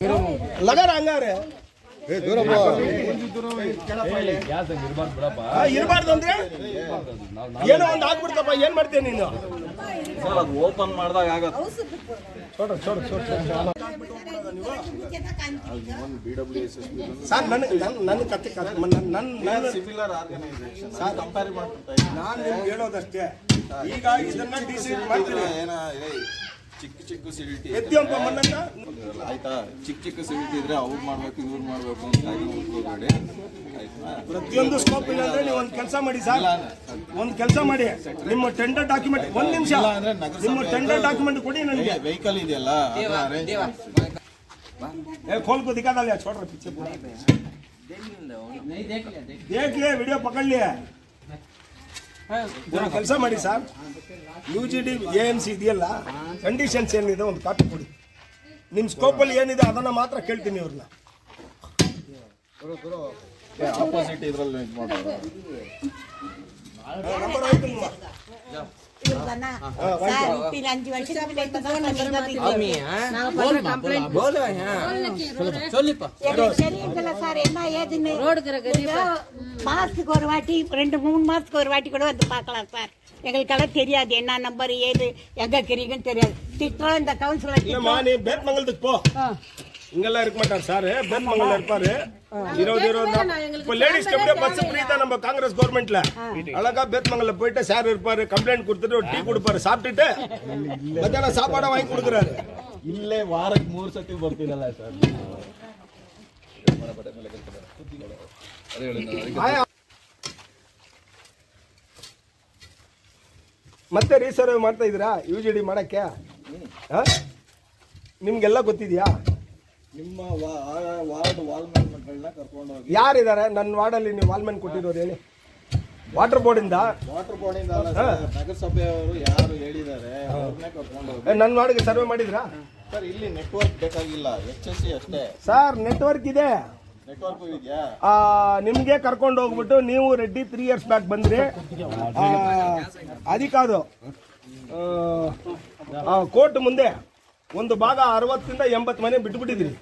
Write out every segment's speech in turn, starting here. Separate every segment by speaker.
Speaker 1: लगा रंगारे ಇರಬಾರ್ದು ಅಂದ್ರೆ ಏನೋ ಒಂದು ಆಗ್ಬಿಡ್ತಪ್ಪ ಏನ್ ಮಾಡ್ತೀಯ ನೀನು
Speaker 2: ಸರ್ ಅದು ಓಪನ್ ಮಾಡಿದಾಗ ಆಗತ್ತೆ
Speaker 1: ಸರ್ ನನ್ನ ಕತೆ ನನ್ನ
Speaker 2: ಸಿಮಿಲರ್ ಆರ್ಗನೈಸೇಷನ್ ಸರ್ ಕಂಪೇರ್ ಮಾಡ್ತಾ
Speaker 1: ನಾನು ನಿಮ್ಗೆ ಹೇಳೋದಷ್ಟೇ ಈಗ ಇದನ್ನ ಡಿಸೈಡ್ ಮಾಡ್ತೀನಿ
Speaker 2: ಚಿಕ್ಕ ಚಿಕ್ಕ ಸಿಲಿಟಿ
Speaker 1: ಎತ್ತಿಯಪ್ಪ ಮಣ್ಣನ್ನ
Speaker 2: ಆಯ್ತಾ ಚಿಕ್ಕ ಚಿಕ್ಕ ಸಿಲಿಟಿ ಇದ್ರೆ ಅವ್ರು ಮಾಡ್ಬೇಕು ಇವ್ರು ಮಾಡ್ಬೇಕು ಅಂತ ಹೋಗ್ಬೇಡಿ ಆಯ್ತಾ
Speaker 1: ಪ್ರತಿಯೊಂದು ಸ್ಕೋಪ್ ಇಲ್ಲ ಅಂದ್ರೆ ನೀವು ಒಂದು ಕೆಲಸ ಮಾಡಿ ಸರ್ ಒಂದು ಕೆಲಸ ಮಾಡಿ ನಿಮ್ಮ ಟೆಂಡರ್ ಡಾಕ್ಯುಮೆಂಟ್ ಒಂದು ನಿಮಿಷ ನಿಮ್ಮ ಟೆಂಡರ್ ಡಾಕ್ಯುಮೆಂಟ್ ಕೊಡಿ ನನಗೆ
Speaker 2: ವೆಹಿಕಲ್ ಇದೆಯಲ್ಲ
Speaker 1: खोल को दिखा डालिया छोड़ रहा पीछे देख ले वीडियो पकड़ लिया ಕೆಲಸ ಮಾಡಿ ಸರ್ ಯುಜಿಡಿ ಎಎಂಸಿ ಇದೆಯಲ್ಲ ಕಂಡೀಷನ್ಸ್ ಏನಿದೆ ಒಂದು ಕಾಪಿ ಕೊಡಿ ನಿಮ್ಮ ಸ್ಕೋಪಲ್ಲಿ ಏನಿದೆ ಅದನ್ನು ಮಾತ್ರ ಕೇಳ್ತೀನಿ ಇವ್ರನ್ನ
Speaker 2: ಆಪೋಸಿಟ್ ಇದರಲ್ಲಿ ಮಾಡ್ತಾರೆ
Speaker 3: மாசத்துக்கு ஒரு வாட்டி 2-3 மாசத்துக்கு ஒரு வாட்டி கூட வந்து பார்க்கலாம் சார் எங்களுக்கெல்லாம் தெரியாது என்ன நம்பர் ஏது எங்க இருக்கிறீங்கன்னு தெரியாது திட்டம் இந்த கவுன்சிலர்
Speaker 1: நீ பேத்மங்கலத்துக்கு போ இங்கெல்லாம் இருக்க மாட்டார் சார் பேத்மங்கல்ல இருப்பாரு இப்போ லேடிஸ் கம்பெனி பஸ் ஃப்ரீ தான் நம்ம காங்கிரஸ் கவர்மெண்ட்ல அழகா பேத்மங்கல்ல போயிட்டு சார் இருப்பாரு கம்ப்ளைண்ட் கொடுத்துட்டு ஒரு டீ கொடுப்பாரு சாப்பிட்டுட்டு மத்தியானம் சாப்பாடை வாங்கி கொடுக்குறாரு
Speaker 2: ಇಲ್ಲೇ ವಾರಕ್ಕೆ 3 ಸತಿ ಬರ್ತೀನಲ್ಲ ಸರ್
Speaker 1: ಮತ್ತೆ ರೀಸರ್ವ್ ಮಾಡ್ತಾ ಇದ್ದೀರಾ ಯುಜಿಡಿ ಮಾಡಕ್ಕೆ ನಿಮ್ಗೆಲ್ಲ ಗೊತ್ತಿದ್ಯಾ
Speaker 2: ನಿಮ್ಮ ವಾರ್ಡ್ ವಾಲ್ಮನ್ಗಳನ್ನ ಕರ್ಕೊಂಡು ಹೋಗಿ
Speaker 1: ಯಾರಿದ್ದಾರೆ ನನ್ನ ವಾರ್ಡಲ್ಲಿ ನೀವು ವಾಲ್ಮನ್ ಕೊಟ್ಟಿರೋರು ಹೇಳಿ ವಾಟರ್ ಬೋರ್ಡಿಂದ
Speaker 2: ನಗರಸಭೆಯವರು ಯಾರು ಹೇಳಿದ್ದಾರೆ ಅವ್ರನ್ನೇ ಕರ್ಕೊಂಡು ಹೋಗಿ
Speaker 1: ನನ್ನ ವಾರ್ಡ್ಗೆ ಸರ್ವೆ ಮಾಡಿದ್ರಾ
Speaker 2: ಸರ್ ಇಲ್ಲಿ ನೆಟ್ವರ್ಕ್ ಬೇಕಾಗಿಲ್ಲ HSC ಅಷ್ಟೇ
Speaker 1: ಸರ್ ನೆಟ್ವರ್ಕ್ ಇದೆ
Speaker 2: ನೆಟ್ವರ್ಕ್ ಇದೆಯಾ
Speaker 1: ನಿಮ್ಗೆ ಕರ್ಕೊಂಡು ಹೋಗ್ಬಿಟ್ಟು ನೀವು ರೆಡ್ಡಿ 3 years ಬ್ಯಾಕ್ ಬಂದ್ರಿ ಅದಕ್ಕಾದು ಕೋರ್ಟ್ ಮುಂದೆ ಒಂದು ಭಾಗ 60 ಇಂದ 80 ಮನೆ ಬಿಟ್ಟುಬಿಟ್ಟಿದ್ರಿ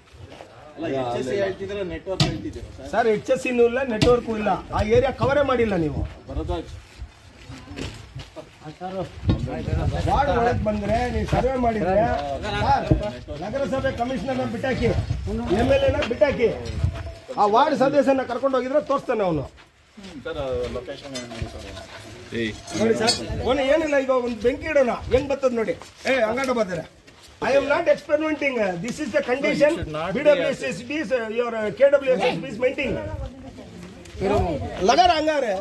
Speaker 2: HSC ಹೇಳ್ತಿದ್ರೆ ನೆಟ್ವರ್ಕ್ ಹೇಳ್ತಿದ್ದೀರಾ
Speaker 1: ಸರ್ HSC ಇಲ್ಲ ನೆಟ್ವರ್ಕ್ ಇಲ್ಲ ಆ ಏರಿಯಾ ಕವರೇ ಮಾಡಿಲ್ಲ ನೀವು
Speaker 2: ಭರದ್ವಾಜ್
Speaker 1: ವಾರ್ಡ್ ಒಳಗೆ ಬಂದ್ರೆ ನೀವು ಸರ್ವೆ ಮಾಡಿದ್ರೆ ನಗರಸಭೆ ಕಮಿಷನರ್ನ ಬಿಟ್ಟಾಕಿ MLA ಬಿಟ್ಟಾಕಿ ಆ ವಾರ್ಡ್ ಸದಸ್ಯನ ಕರ್ಕೊಂಡು ಹೋಗಿದ್ರೆ ತೋರಿಸ್ತಾನೆ ಅವನು
Speaker 2: ಸರ್ ಲೊಕೇಶನ್
Speaker 1: ನೋಡಿ ಸರ್ ಏನಿಲ್ಲ ಈಗ ಒಂದು ಬೆಂಕಿ ಇಡೋಣ ಹೆಂಗ್ ಬರ್ತದ ನೋಡಿ ಅಂಗಡ ಬರ್ತಾರೆ I am not experimenting. This is the condition. BWSSB is your KWSSB is maintaining. लगा रंगारे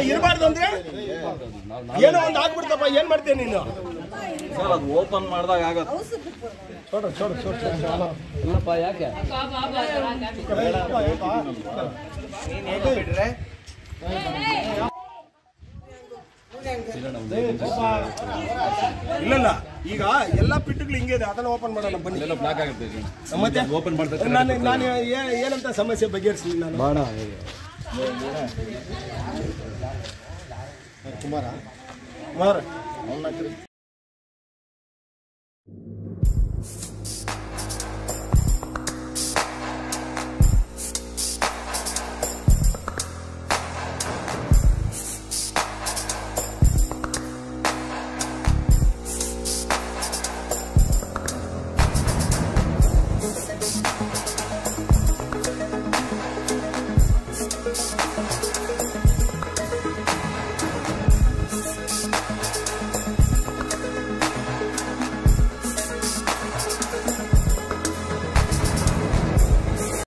Speaker 1: ಇರಬಾರ್ದು ಅಂದ್ರೆ ಏನೋ ಒಂದು ಆಗ್ಬಿಡ್ತಪ್ಪ ಏನ್ ಮಾಡ್ತೀಯ ನೀನು
Speaker 2: ಸರ್ ಅದು ಓಪನ್ ಮಾಡಿದಾಗ ಆಗತ್ತೆ
Speaker 4: ಇಲ್ಲಪ್ಪ ಯಾಕೆ
Speaker 1: ಇಲ್ಲ ಈಗ ಎಲ್ಲಾ ಪಿಟ್ಗಳು ಹಿಂಗೆ ಇದೆ ಅದನ್ನ ಓಪನ್ ಮಾಡೋಣ ಬನ್ನಿ
Speaker 2: ಬ್ಲಾಕ್ ಆಗುತ್ತೆ
Speaker 1: ಮತ್ತೆ
Speaker 2: ಓಪನ್ ಮಾಡ್ತಾರೆ
Speaker 1: ನಾನು ಏನಂತ ಸಮಸ್ಯೆ ಬಗೆಹರಿಸಲಿ ನಾನು ಕುಮಾರ